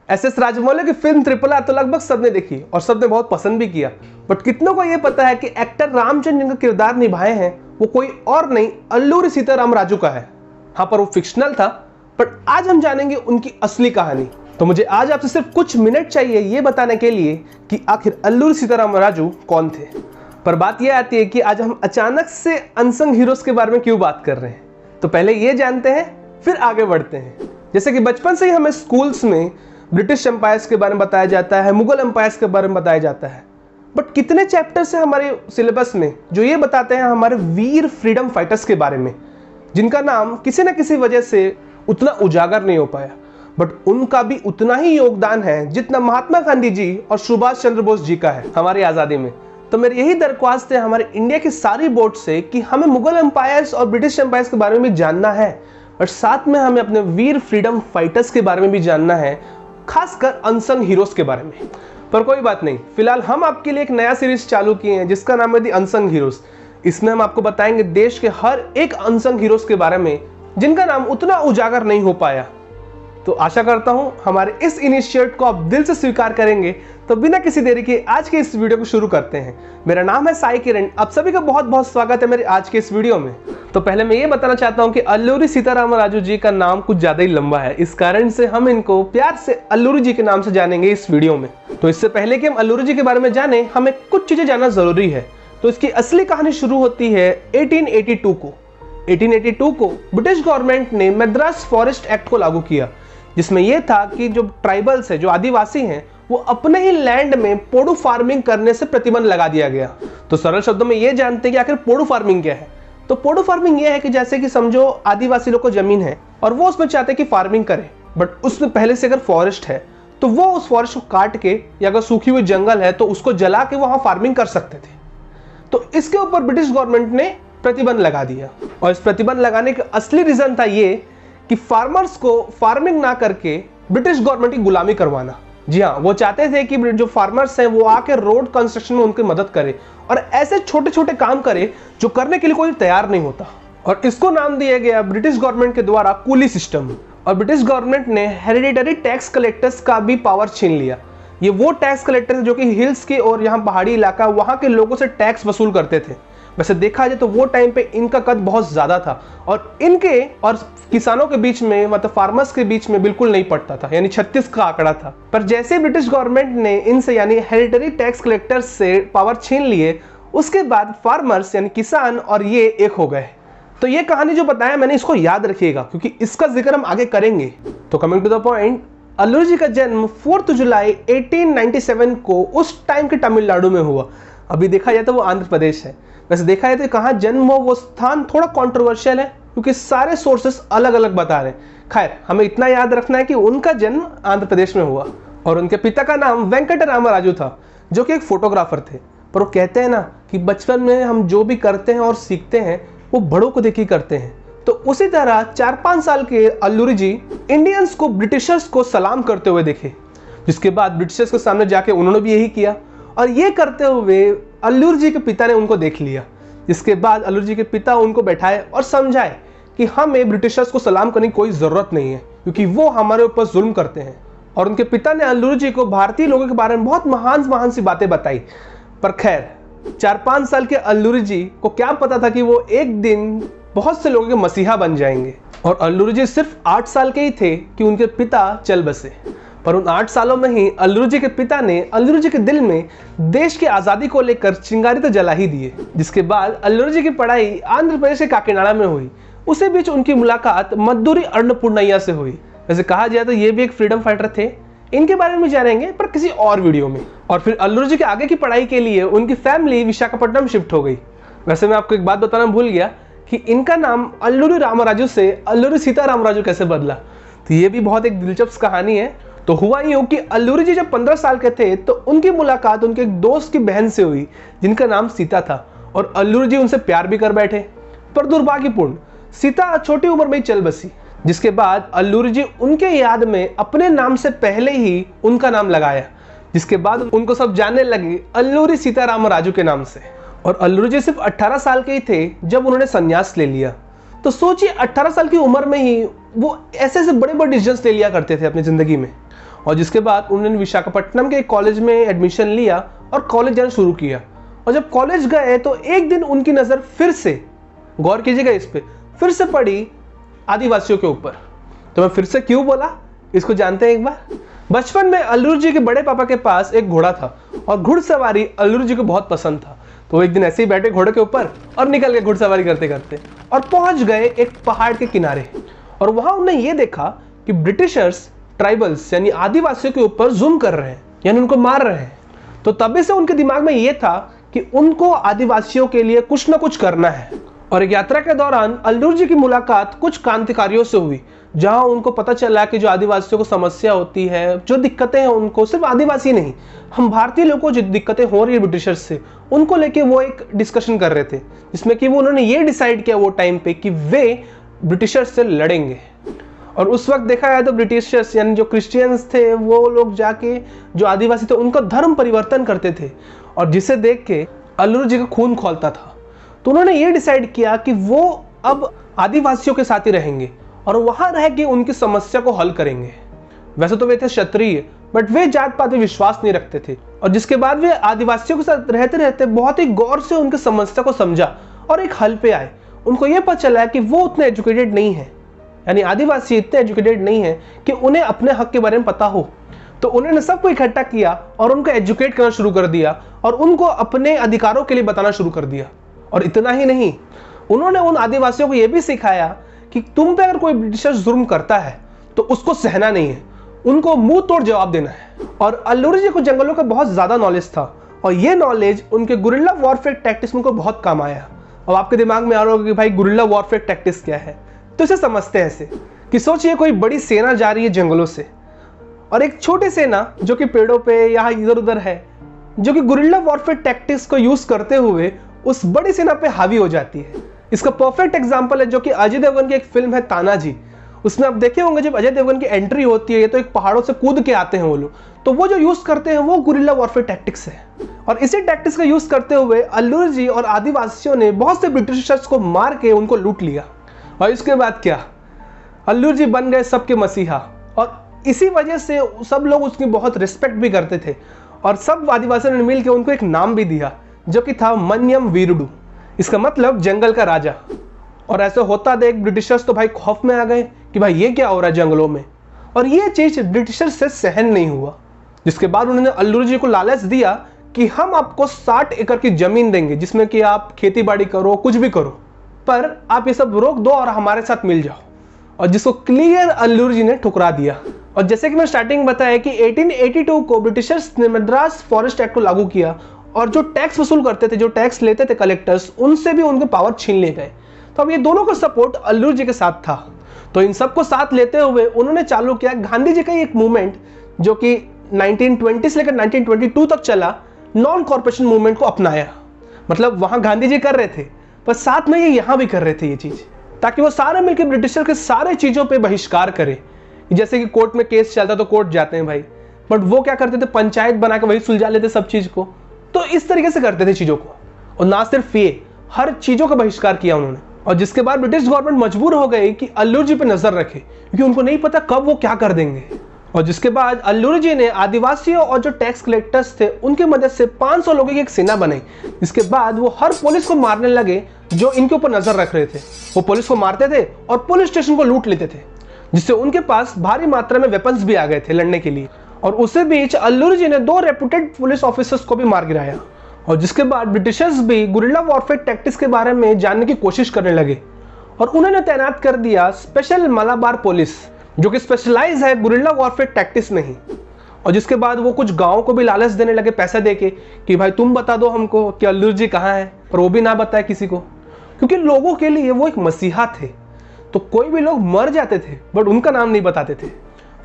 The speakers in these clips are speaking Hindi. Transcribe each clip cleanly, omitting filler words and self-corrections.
एस राजमौली की फिल्म ट्रिपल आर तो लगभग सबने देखी और सबने बहुत पसंद भी किया, बट कितनों को यह पता है कि एक्टर रामचंद्र जिनका किरदार निभाए हैं वो कोई और नहीं, अल्लूरी सीताराम राजू का है। हाँ, पर वो फिक्शनल था, बट आज हम जानेंगे उनकी असली कहानी। तो मुझे आज आपसे सिर्फ कुछ मिनट चाहिए ये बताने के लिए कि आखिर अल्लूरी सीताराम राजू कौन थे। पर बात यह आती है कि आज हम अचानक से अनसंग हीरोज के बारे में क्यों बात कर रहे हैं। तो पहले ये जानते हैं, फिर आगे बढ़ते हैं। जैसे कि बचपन से ही हमें स्कूल्स में ब्रिटिश एम्पायर्स के बारे में बताया जाता है, मुगल एम्पायर्स के बारे में बताया जाता है, बट कितने चैप्टर्स हैं हमारे सिलेबस में जो ये बताते हैं हमारे वीर फ्रीडम फाइटर्स के बारे में, जिनका नाम किसी न किसी वजह से उतना उजागर नहीं हो पाया, बट उनका भी उतना ही योगदान है जितना महात्मा गांधी जी और सुभाष चंद्र बोस जी का है हमारी आज़ादी में। तो मेरी यही दरख्वास्त है हमारे इंडिया की सारी बोर्ड से कि हमें मुगल एम्पायर्स और ब्रिटिश एम्पायर्स के बारे में भी जानना है, और साथ में हमें अपने वीर फ्रीडम फाइटर्स के बारे में भी जानना है, खासकर अनसंग हीरोज के बारे में। पर कोई बात नहीं, फिलहाल हम आपके लिए एक नया सीरीज चालू किए हैं जिसका नाम है दी अनसंग हीरोज। इसमें हम आपको बताएंगे देश के हर एक अनसंग हीरोज के बारे में जिनका नाम उतना उजागर नहीं हो पाया। तो आशा करता हूं हमारे इस इनिशिएटिव को आप दिल से स्वीकार करेंगे। तो बिना किसी देरी के आज के इस वीडियो को शुरू करते हैं। मेरा नाम है साई किरण, आप सभी का बहुत बहुत स्वागत है मेरे आज के इस वीडियो में। तो पहले मैं ये बताना चाहता हूं कि अल्लूरी सीताराम राजू जी का नाम कुछ ज्यादा ही लंबा है, इस कारण से हम इनको प्यार से अल्लूरी जी के नाम से जानेंगे इस वीडियो में। तो इससे पहले कि हम अल्लूरी जी के बारे में जाने, हमें कुछ चीजें जानना जरूरी है। तो इसकी असली कहानी शुरू होती है 1882 को। 1882 को ब्रिटिश गवर्नमेंट ने मद्रास फॉरेस्ट एक्ट को लागू किया, जिसमें यह था कि जो ट्राइबल्स है, जो आदिवासी हैं, वो अपने ही लैंड में पोडू फार्मिंग करने से प्रतिबंध लगा दिया गया। तो सरल शब्दों में ये जानते हैं कि आखिर पोडू फार्मिंग क्या है। तो पोडू फार्मिंग ये है कि जैसे कि समझो आदिवासी लोग को जमीन है और वो उसमें चाहते हैं कि फार्मिंग करें, बट उसमें पहले से अगर फॉरेस्ट है तो वो उस फॉरेस्ट को काट के, या अगर सूखी हुई जंगल है तो उसको जला के वहां फार्मिंग कर सकते थे। तो इसके ऊपर ब्रिटिश गवर्नमेंट ने प्रतिबंध लगा दिया, और इस प्रतिबंध लगाने का असली रीजन था ये कि फार्मर्स को फार्मिंग ना करके ब्रिटिश गवर्नमेंट की गुलामी करवाना। जी हाँ, वो चाहते थे कि जो फार्मर्स हैं वो आके रोड कंस्ट्रक्शन में उनकी मदद करे और ऐसे छोटे छोटे काम करे जो करने के लिए कोई तैयार नहीं होता। और इसको नाम दिया गया ब्रिटिश गवर्नमेंट के द्वारा कूली सिस्टम। और ब्रिटिश गवर्नमेंट ने हेरिडिटरी टैक्स कलेक्टर्स का भी पावर छीन लिया। ये वो टैक्स कलेक्टर जो कि हिल्स के और यहाँ पहाड़ी इलाका वहाँ के लोगों से टैक्स वसूल करते थे। वैसे देखा जाए तो वो टाइम पे इनका कद बहुत ज्यादा था और इनके और किसानों के बीच में, मतलब फार्मर्स के बीच में बिल्कुल नहीं पड़ता था, यानी 36 का आंकड़ा था। पर जैसे ब्रिटिश गवर्नमेंट ने इनसे यानी हेरिडिटरी टैक्स कलेक्टर्स से पावर छीन लिए, उसके बाद फार्मर्स यानी किसान और ये एक हो गए। तो ये कहानी जो बताया मैंने, इसको याद रखिएगा क्योंकि इसका जिक्र हम आगे करेंगे। तो coming to the point, Alluri ji का जन्म 4 जुलाई 1897 को उस टाइम के तमिलनाडु में हुआ। अभी देखा जाए तो वो आंध्र प्रदेश है। वैसे देखा जाए तो कहाँ जन्म हो वो स्थान थोड़ा कंट्रोवर्शियल है क्योंकि सारे सोर्सेस अलग अलग बता रहे हैं। खैर, हमें इतना याद रखना है कि उनका जन्म आंध्र प्रदेश में हुआ और उनके पिता का नाम वेंकटराम राजू था, जो कि एक फोटोग्राफर थे। पर वो कहते हैं ना कि बचपन में हम जो भी करते हैं और सीखते हैं वो बड़ों को देख ही करते हैं। तो उसी तरह 4-5 साल के अल्लूरी जी इंडियंस को ब्रिटिशर्स को सलाम करते हुए देखे, जिसके बाद ब्रिटिशर्स के सामने जाके उन्होंने भी यही किया और ये करते हुए अल्लूरी जी के पिता ने उनको देख लिया। जिसके बाद अल्लूरी जी के पिता उनको बैठाए और समझाए कि हमें ब्रिटिशर्स को सलाम करने की कोई ज़रूरत नहीं है क्योंकि वो हमारे ऊपर जुल्म करते हैं। और उनके पिता ने अल्लूरी जी को भारतीय लोगों के बारे में बहुत महान सी बातें बताई। पर खैर, 4-5 साल के अल्लूरी जी को क्या पता था कि वो एक दिन बहुत से लोगों के मसीहा बन जाएंगे। और अल्लूरी जी सिर्फ 8 साल के ही थे कि उनके पिता चल बसे। पर उन 8 सालों में ही अल्लूरी जी के पिता ने अल्लूरी जी के दिल में देश की आज़ादी को लेकर चिंगारी तो जला ही दिए। जिसके बाद अल्लूरी जी की पढ़ाई आंध्र प्रदेश के काकीनाडा में हुई। उसी बीच उनकी मुलाकात मद्दूरी अन्नपूर्णैया से हुई। वैसे कहा जाए तो ये भी एक फ्रीडम फाइटर थे। इनके बारे में जानेंगे पर किसी और वीडियो में। और फिर अल्लूरी जी के आगे की पढ़ाई के लिए उनकी फैमिली विशाखापट्टनम शिफ्ट हो गई। वैसे मैं आपको एक बात बताना भूल गया कि इनका नाम अल्लूरी रामराजू से अल्लूरी सीताराम राजू कैसे बदला। तो ये भी बहुत एक दिलचस्प कहानी है। तो हुआ यूं कि अल्लूरी जी जब 15 साल के थे तो उनकी मुलाकात उनके एक दोस्त की बहन से हुई जिनका नाम सीता था, और अल्लूरी जी उनसे प्यार भी कर बैठे। पर दुर्भाग्यपूर्ण सीता छोटी उम्र में ही चल बसी, जिसके बाद अल्लूरी जी उनके याद में अपने नाम से पहले ही उनका नाम लगाया, जिसके बाद उनको सब जानने लगे अल्लूरी सीताराम राजू के नाम से। और अल्लूरी जी सिर्फ 18 साल के ही थे जब उन्होंने संन्यास ले लिया। तो सोचिए 18 साल की उम्र में ही वो ऐसे बड़े बड़े डिसीजंस ले लिया करते थे अपनी जिंदगी में। और जिसके बाद उन्होंने विशाखापट्टनम के एक कॉलेज में एडमिशन लिया और कॉलेज जाना शुरू किया। और जब कॉलेज गए तो एक दिन उनकी नज़र फिर से, गौर कीजिएगा इस पे, फिर से पड़ी आदिवासियों के ऊपर। तो मैं फिर से क्यों बोला, इसको जानते हैं एक बार। बचपन में अल्लूरी जी के बड़े पापा के पास एक घोड़ा था और घुड़सवारी अल्लूरी जी को बहुत पसंद था। तो एक दिन ऐसे ही बैठे घोड़े के ऊपर और निकल गए घुड़सवारी करते करते और पहुंच गए एक पहाड़ के किनारे। और वहां उन्होंने ये देखा कि ब्रिटिशर्स ट्राइबल्स यानी आदिवासियों के ऊपर जुल्म कर रहे हैं, यानी उनको मार रहे हैं। तो तभी से उनके दिमाग में ये था कि उनको आदिवासियों के लिए कुछ ना कुछ करना है। और एक यात्रा के दौरान अल्लूरी जी की मुलाकात कुछ क्रांतिकारियों से हुई, जहां उनको पता चला कि जो आदिवासियों को समस्या होती है, जो दिक्कतें हैं उनको, सिर्फ आदिवासी नहीं, हम भारतीय लोगों को जो दिक्कतें हो रही है ब्रिटिशर्स से, उनको लेके वो एक डिस्कशन कर रहे थे, जिसमें कि वो उन्होंने ये डिसाइड किया वो टाइम पे कि वे ब्रिटिशर्स से लड़ेंगे। और उस वक्त देखा गया तो ब्रिटिशर्स यानी जो क्रिश्चियंस थे वो लोग जाके जो आदिवासी थे उनका धर्म परिवर्तन करते थे, और जिसे देख के अल्लूरी जी का खून खौलता था। तो उन्होंने ये डिसाइड किया कि वो अब आदिवासियों के साथ ही रहेंगे और वहां रह के उनकी समस्या को हल करेंगे। वैसे तो वे थे क्षत्रिय, बट वे जात पात में विश्वास नहीं रखते थे। और जिसके बाद वे आदिवासियों के साथ रहते रहते बहुत ही गौर से उनकी समस्या को समझा और एक हल पे आए। उनको यह पता चला कि वो उतने एजुकेटेड नहीं है, यानी आदिवासी इतने एजुकेटेड नहीं है कि उन्हें अपने हक के बारे में पता हो। तो उन्होंने सबको इकट्ठा किया और उनको एजुकेट करना शुरू कर दिया और उनको अपने अधिकारों के लिए बताना शुरू कर दिया। और इतना ही नहीं, उन्होंने उन आदिवासियों को यह भी सिखाया कि तुम पे अगर कोई ब्रिटिशर जुर्म करता है तो उसको सहना नहीं है, उनको मुंह तोड़ जवाब देना है। और अल्लूरी जी को जंगलों का बहुत ज्यादा नॉलेज था और ये नॉलेज उनके गुरिल्ला वॉरफेयर टैक्टिक्स में को बहुत काम आया। अब आपके दिमाग में आ रहा होगा कि भाई गुरिल्ला वॉरफेयर टैक्टिक्स क्या है, तो इसे समझते हैं ऐसे कि सोचिए कोई बड़ी सेना जा रही है जंगलों से और एक छोटी सेना जो कि पेड़ों पे या इधर उधर है, जो कि गुरिल्ला वॉरफेयर टैक्टिक्स को यूज करते हुए उस बड़ी सेना पे हावी हो जाती है। इसका परफेक्ट एग्जांपल है जो कि अजय देवगन की एक फिल्म है तानाजी। उसमें आप देखे होंगे जब अजय देवगन की एंट्री होती है तो एक पहाड़ों से कूद के आते हैं वो लोग, तो वो जो यूज करते हैं वो गुरिल्ला वॉरफेयर टैक्टिक्स है। और इसी टैक्टिक्स का यूज करते हुए अल्लूरी जी और आदिवासियों ने बहुत से ब्रिटिशर्स को मार के उनको लूट लिया। और इसके बाद क्या, अल्लूरी जी बन गए सबके मसीहा और इसी वजह से सब लोग उसकी बहुत रिस्पेक्ट भी करते थे। और सब आदिवासियों ने मिलकर उनको एक नाम भी दिया जो कि था मन्यम वीरुडू। इसका मतलब जंगल का राजा। और ऐसा होता देख ब्रिटिशर्स तो भाई खौफ में आ गए कि भाई ये क्या हो रहा है जंगलों में, और ये चीज ब्रिटिशर्स से सहन नहीं हुआ। जिसके बाद उन्होंने अल्लूरी जी को लालच दिया कि हम आपको 60 एकड़ की जमीन देंगे जिसमें कि आप खेती बाड़ी करो, कुछ भी करो, पर आप ये सब रोक दो और हमारे साथ मिल जाओ। और जिसको क्लियर अल्लूरी जी ने ठुकरा दिया। और जैसे कि मैं स्टार्टिंग बताया कि 1882 को ब्रिटिशर्स ने मद्रास फॉरेस्ट एक्ट को लागू किया और जो टैक्स वसूल करते थे, जो टैक्स लेते थे कलेक्टर्स, उनसे भी उनके पावर छीन ले गए। तो अब ये दोनों का सपोर्ट अल्लूरी जी के साथ था। तो इन सबको साथ लेते हुए उन्होंने चालू किया गांधी जी का एक मूवमेंट जो कि 1920 से लेकर 1922 तक चला, नॉन कॉर्पोरेशन मूवमेंट को अपनाया। मतलब वहां गांधी जी कर रहे थे पर साथ में ये यहां भी कर रहे थे ये चीज, ताकि वो सारे मिलकर ब्रिटिशर के सारे चीजों पे बहिष्कार करें। जैसे कि कोर्ट में केस चलता तो कोर्ट जाते हैं भाई, बट वो क्या करते थे, पंचायत बना के वही सुलझा लेते सब चीज को। तो इस तरीके से करते थे चीजों को। और ना सिर्फ ये, हर चीजों का बहिष्कार किया उन्होंने। और जिसके बाद ब्रिटिश गवर्नमेंट मजबूर हो गई कि अल्लूरी जी पे नजर रखे, क्योंकि उनको नहीं पता कब वो क्या कर देंगे। और जिसके बाद अल्लूरी जी ने आदिवासियों और जो टैक्स कलेक्टर्स थे उनके मदद से 500 लोगों की एक सेना बनाई। जिसके बाद वो हर पुलिस को मारने लगे जो इनके ऊपर नजर रख रहे थे। वो पुलिस को मारते थे और पुलिस स्टेशन को लूट लेते थे, जिससे उनके पास भारी मात्रा में वेपन्स भी आ गए थे लड़ने के लिए। और उसी बीच अल्लूरी जी ने 2 रेपुटेड पुलिस ऑफिसर्स को भी मार गिराया। और जिसके बाद ब्रिटिशर्स भी गुरिल्ला वॉरफेयर टैक्टिक्स के बारे में जानने की कोशिश करने लगे और उन्होंने तैनात कर दिया स्पेशल मलाबार पुलिस, जो कि स्पेशलाइज है गुरिल्ला वॉरफेयर टैक्टिक्स में ही। और जिसके बाद वो कुछ गांवों को भी लालच देने लगे पैसा देके कि भाई तुम बता दो हमको कि अल्लूरी जी कहाँ है, पर वो भी ना बताए किसी को, क्योंकि लोगों के लिए वो एक मसीहा थे। तो कोई भी लोग मर जाते थे बट उनका नाम नहीं बताते थे।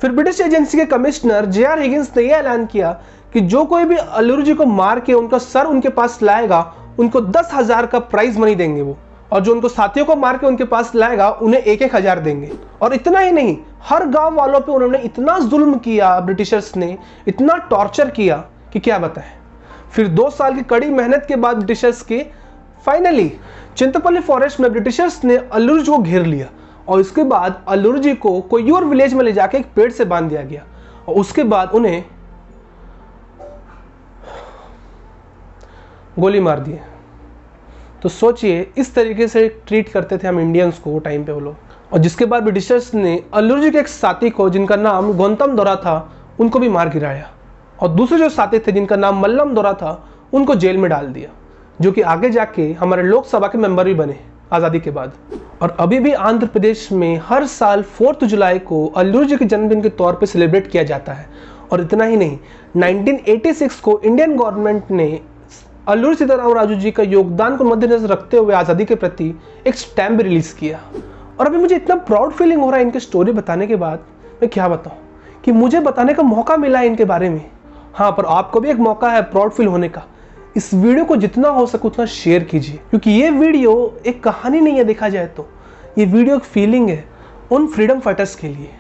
फिर ब्रिटिश एजेंसी के कमिश्नर J.R. हिगिंस ने यह ऐलान किया कि जो कोई भी अल्लूरी जी को मार के उनका सर उनके पास लाएगा उनको 10,000 का प्राइज मनी देंगे वो, और जो उनको साथियों को मार के उनके पास लाएगा उन्हें 1,000 देंगे। और इतना ही नहीं, हर गांव वालों पे उन्होंने इतना जुल्म किया, ब्रिटिशर्स ने इतना टॉर्चर किया कि क्या बताएं। फिर 2 साल की कड़ी मेहनत के बाद ब्रिटिशर्स के फाइनली चिंतपल्ली फॉरेस्ट में ब्रिटिशर्स ने अल्लूरी जी को घेर लिया। और इसके बाद अल्लूरी जी को कोयूर विलेज में ले जाके एक पेड़ से बांध दिया गया और उसके बाद उन्हें गोली मार दी। तो सोचिए इस तरीके से ट्रीट करते थे हम इंडियंस को वो टाइम पे वो लोग। और जिसके बाद ब्रिटिशर्स ने अल्लू अर्जुन के एक साथी को जिनका नाम गौतम दौरा था उनको भी मार गिराया, और दूसरे जो साथी थे जिनका नाम मल्लम दौरा था उनको जेल में डाल दिया, जो कि आगे जाके हमारे लोकसभा के मेंबर भी बने आज़ादी के बाद। और अभी भी आंध्र प्रदेश में हर साल 4 जुलाई को अल्लू अर्जुन के जन्मदिन के तौर पे सेलिब्रेट किया जाता है। और इतना ही नहीं, 1986 को इंडियन गवर्नमेंट ने अल्लूरी सीताराम राजू जी का योगदान को मद्देनजर रखते हुए आज़ादी के प्रति एक स्टैम्प रिलीज किया। और अभी मुझे इतना प्राउड फीलिंग हो रहा है इनकी स्टोरी बताने के बाद, मैं क्या बताऊं कि मुझे बताने का मौका मिला है इनके बारे में। हाँ, पर आपको भी एक मौका है प्राउड फील होने का। इस वीडियो को जितना हो सके उतना शेयर कीजिए, क्योंकि ये वीडियो एक कहानी नहीं है देखा जाए तो, ये वीडियो एक फीलिंग है उन फ्रीडम फाइटर्स के लिए।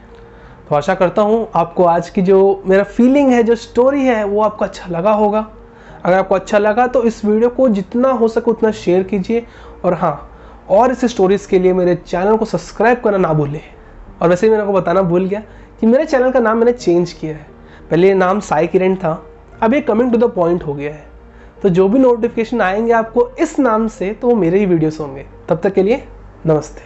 तो आशा करता हूँ आपको आज की जो मेरा फीलिंग है, जो स्टोरी है, वो आपको अच्छा लगा होगा। अगर आपको अच्छा लगा तो इस वीडियो को जितना हो सके उतना शेयर कीजिए। और हाँ, और इस स्टोरीज़ के लिए मेरे चैनल को सब्सक्राइब करना ना भूलें। और वैसे ही मैंने आपको बताना भूल गया कि मेरे चैनल का नाम मैंने चेंज किया है। पहले ये नाम साई किरण था, अब ये कमिंग टू द पॉइंट हो गया है। तो जो भी नोटिफिकेशन आएंगे आपको इस नाम से, तो वो मेरे ही वीडियोस होंगे। तब तक के लिए नमस्ते।